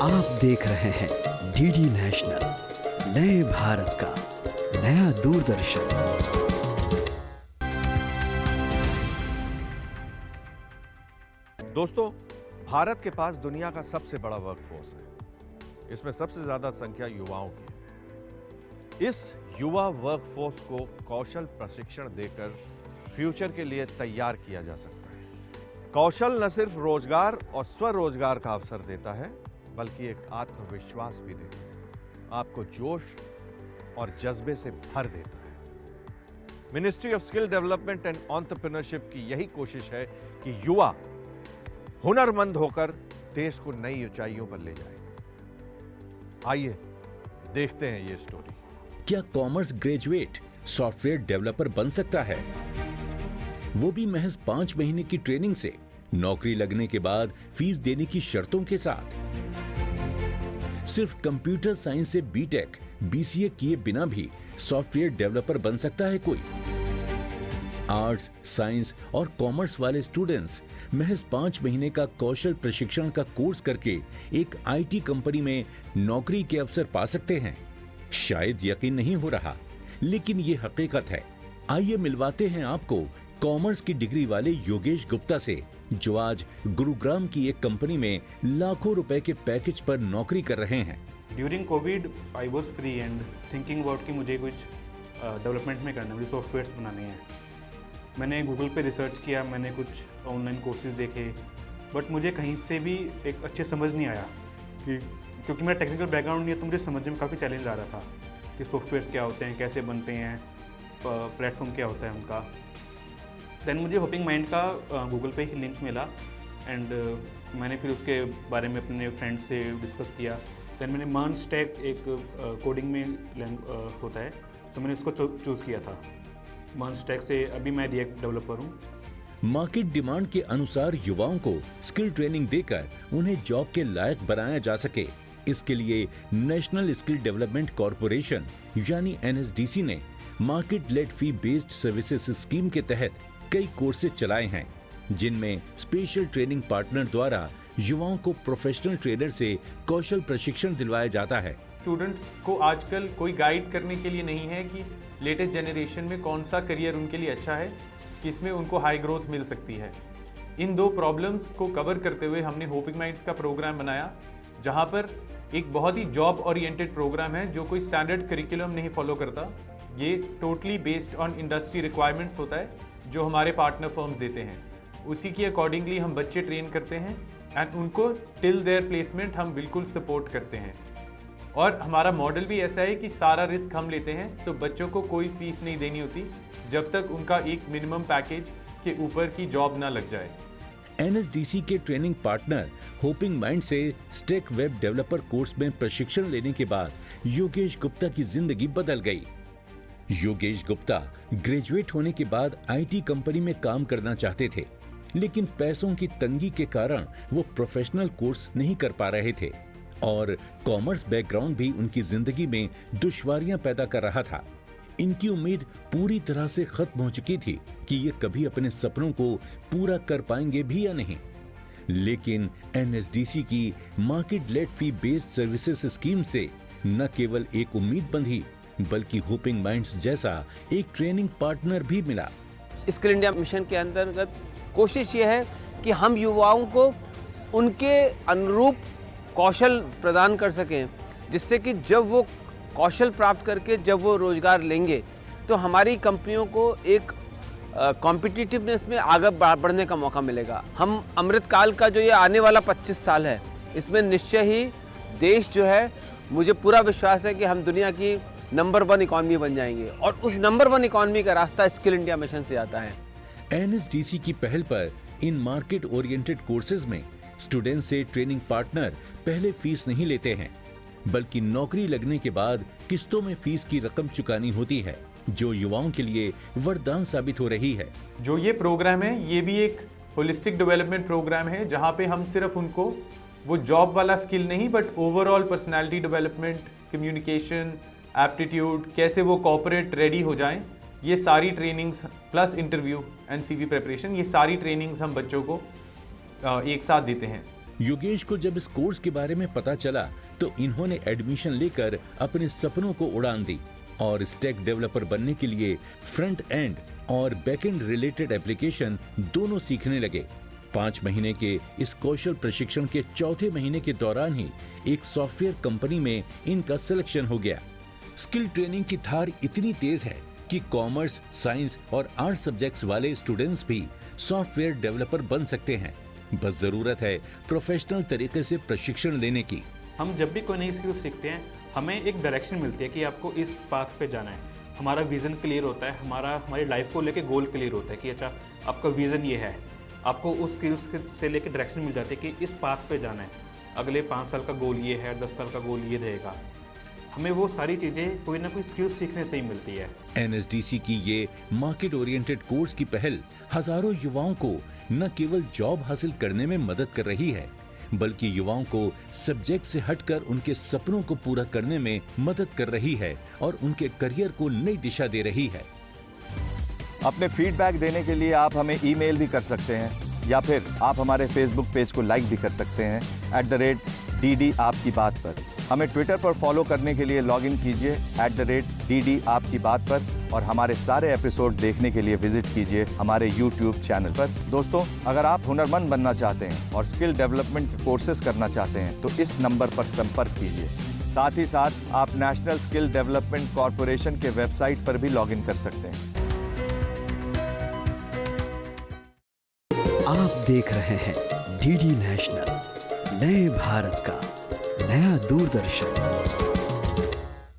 आप देख रहे हैं डीडी नेशनल, नए भारत का नया दूरदर्शन। दोस्तों, भारत के पास दुनिया का सबसे बड़ा वर्कफोर्स है। इसमें सबसे ज्यादा संख्या युवाओं की है। इस युवा वर्कफोर्स को कौशल प्रशिक्षण देकर फ्यूचर के लिए तैयार किया जा सकता है। कौशल न सिर्फ रोजगार और स्वरोजगार का अवसर देता है, बल्कि एक आत्मविश्वास भी देता है, आपको जोश और जज्बे से भर देता है। Ministry of skill development and entrepreneurship की यही कोशिश है कि युवा हुनरमंद होकर देश को नई ऊंचाइयों पर ले जाए। आइए देखते हैं ये स्टोरी। क्या कॉमर्स ग्रेजुएट सॉफ्टवेयर डेवलपर बन सकता है? वो भी महज 5 महीने की ट्रेनिंग से, नौकरी लगने के बाद फीस देने की शर्तों के साथ। सिर्फ कंप्यूटर साइंस से बीटेक, बीसीए किए बिना भी सॉफ्टवेयर डेवलपर बन सकता है कोई? आर्ट्स, साइंस और कॉमर्स वाले स्टूडेंट्स महज 5 महीने का कौशल प्रशिक्षण का कोर्स करके एक आईटी कंपनी में नौकरी के अवसर पा सकते हैं। शायद यकीन नहीं हो रहा, लेकिन ये हकीकत है। आइए मिलवाते हैं आपको कॉमर्स की डिग्री वाले योगेश गुप्ता से, जो आज गुरुग्राम की एक कंपनी में लाखों रुपए के पैकेज पर नौकरी कर रहे हैं। During Covid I was free and thinking about कि मुझे कुछ डेवलपमेंट में करना है, मुझे सॉफ्टवेयर्स बनाने हैं। मैंने गूगल पे रिसर्च किया, मैंने कुछ ऑनलाइन कोर्सेज देखे, बट मुझे कहीं से भी एक अच्छे समझ नहीं आया कि, क्योंकि मेरा टेक्निकल बैकग्राउंड नहीं है, तो मुझे समझने में काफ़ी चैलेंज आ रहा था कि सॉफ्टवेयर्स क्या होते हैं, कैसे बनते हैं, प्लेटफॉर्म क्या होता है उनका। देन मुझे होपिंग माइंड का गूगल पे ही लिंक मिला एंड मैंने फिर उसके बारे में अपने फ्रेंड्स से डिस्कस किया। देन मैंने मर्नस्टैक एक कोडिंग में होता है, तो मैंने उसको चूज़ किया था। मर्नस्टैक से अभी मैं रिएक्ट डेवलपर हूँ। मार्केट डिमांड के अनुसार युवाओं को स्किल ट्रेनिंग देकर उन्हें जॉब के लायक बनाया जा सके, इसके लिए नेशनल स्किल डेवलपमेंट कॉर्पोरेशन यानी एनएसडीसी ने मार्केट लेड फी बेस्ड सर्विसेज स्कीम के तहत कई कोर्सेज चलाए हैं, जिनमें स्पेशल ट्रेनिंग पार्टनर द्वारा युवाओं को प्रोफेशनल ट्रेनर से कौशल प्रशिक्षण दिलवाया जाता है। स्टूडेंट्स को आजकल कोई गाइड करने के लिए नहीं है कि लेटेस्ट जनरेशन में कौन सा करियर उनके लिए अच्छा है, किसमें उनको हाई ग्रोथ मिल सकती है। इन दो प्रॉब्लम्स को कवर करते हुए हमने होपिंग माइंड्स का प्रोग्राम बनाया, जहां पर एक बहुत ही जॉब ओरिएंटेड प्रोग्राम है जो कोई स्टैंडर्ड करिकुलम नहीं फॉलो करता। ये totally based on industry requirements होता है जो हमारे पार्टनर फर्म्स देते हैं। उसी की अकॉर्डिंगली हम बच्चे ट्रेन करते हैं एंड उनको टिल देयर प्लेसमेंट हम बिल्कुल सपोर्ट करते हैं। और हमारा मॉडल भी ऐसा है कि सारा रिस्क हम लेते हैं, तो बच्चों को कोई फीस नहीं देनी होती जब तक उनका एक मिनिमम पैकेज के ऊपर की जॉब ना लग जाए। एनएसडीसी के ट्रेनिंग पार्टनर होपिंग माइंड से स्टैक वेब डेवलपर कोर्स में प्रशिक्षण लेने के बाद योगेश गुप्ता की जिंदगी बदल गई। योगेश गुप्ता ग्रेजुएट होने के बाद आईटी कंपनी में काम करना चाहते थे, लेकिन पैसों की तंगी के कारण वो प्रोफेशनल कोर्स नहीं कर पा रहे थे और कॉमर्स बैकग्राउंड भी उनकी जिंदगी में दुश्वारियां पैदा कर रहा था। इनकी उम्मीद पूरी तरह से खत्म हो चुकी थी कि ये कभी अपने सपनों को पूरा कर पाएंगे भी या नहीं। लेकिन एनएसडीसी की मार्केट लेड फी बेस्ड सर्विसेज स्कीम से न केवल एक उम्मीद बंधी, बल्कि होपिंग माइंड्स जैसा एक ट्रेनिंग पार्टनर भी मिला। स्किल इंडिया मिशन के अंतर्गत कोशिश ये है कि हम युवाओं को उनके अनुरूप कौशल प्रदान कर सकें, जिससे कि जब वो कौशल प्राप्त करके जब वो रोजगार लेंगे तो हमारी कंपनियों को एक कॉम्पिटिटिवनेस में आगे बढ़ने का मौका मिलेगा। हम अमृतकाल का जो ये आने वाला 25 साल है, इसमें निश्चय ही देश जो है, मुझे पूरा विश्वास है कि हम दुनिया की नंबर 1 इकॉनमी बन जाएंगे और उस नंबर 1 इकॉनमी का रास्ता स्किल इंडिया मिशन से आता है। एनएसडीसी की पहल पर इन मार्केट ओरिएंटेड कोर्सेज में स्टूडेंट से ट्रेनिंग पार्टनर पहले फीस नहीं लेते हैं, बल्कि नौकरी लगने के बाद किस्तों में फीस की रकम चुकानी होती है, जो युवाओं के लिए वरदान साबित हो रही है। जो ये प्रोग्राम है, ये भी एक होलिस्टिक डेवलपमेंट प्रोग्राम है, जहाँ पे हम सिर्फ उनको वो जॉब वाला स्किल नहीं, but overall personality development, communication, aptitude, कैसे वो कॉर्पोरेट रेडी हो जाएं, ये सारी trainings plus interview and CV preparation, ये सारी ट्रेनिंग्स हम बच्चों को एक साथ देते हैं। योगेश को जब इस कोर्स के बारे में पता चला तो इन्होंने एडमिशन लेकर अपने सपनों को उड़ान दी और इस टेक डेवलपर बनने के लिए फ्रंट एंड और बैक एंड रिलेटेड एप्लीकेशन दोनों सीखने लगे। 5 महीने के इस कौशल प्रशिक्षण के चौथे महीने के दौरान ही एक सॉफ्टवेयर कंपनी में इनका सिलेक्शन हो गया। स्किल ट्रेनिंग की धार इतनी तेज है कि कॉमर्स, साइंस और आर्ट सब्जेक्ट्स वाले स्टूडेंट्स भी सॉफ्टवेयर डेवलपर बन सकते हैं। बस जरूरत है प्रोफेशनल तरीके से प्रशिक्षण लेने की। हम जब भी कोई नई स्किल सीखते हैं हमें एक डायरेक्शन मिलती है कि आपको इस पाथ पे जाना है। हमारा विज़न क्लियर होता है, हमारी लाइफ को लेके गोल क्लियर होता है कि अच्छा आपका विज़न ये है। आपको उस स्किल्स से लेके डायरेक्शन मिल जाती है कि इस पाथ पे जाना है, अगले 5 साल का गोल ये है, 10 साल का गोल ये रहेगा। हमें वो सारी चीज़ें कोई ना कोई स्किल सीखने से ही मिलती है। NSDC की ये मार्केट ओरिएंटेड कोर्स की पहल हजारों युवाओं को न केवल जॉब हासिल करने में मदद कर रही है, बल्कि युवाओं को सब्जेक्ट से हटकर उनके सपनों को पूरा करने में मदद कर रही है और उनके करियर को नई दिशा दे रही है। अपने फीडबैक देने के लिए आप हमें ईमेल भी कर सकते हैं या फिर आप हमारे फेसबुक पेज को लाइक भी कर सकते हैं @DD आपकी बात पर। हमें ट्विटर पर फॉलो करने के लिए लॉगिन कीजिए @DD आपकी बात पर और हमारे सारे एपिसोड देखने के लिए विजिट कीजिए हमारे YouTube चैनल पर। दोस्तों, अगर आप हुनरमंद बनना चाहते हैं और स्किल डेवलपमेंट कोर्सेज करना चाहते हैं तो इस नंबर पर संपर्क कीजिए। साथ ही साथ आप नेशनल स्किल डेवलपमेंट कॉरपोरेशन के वेबसाइट पर भी लॉगिन कर सकते हैं। आप देख रहे हैं DD नेशनल, नए भारत का नया दूरदर्शन।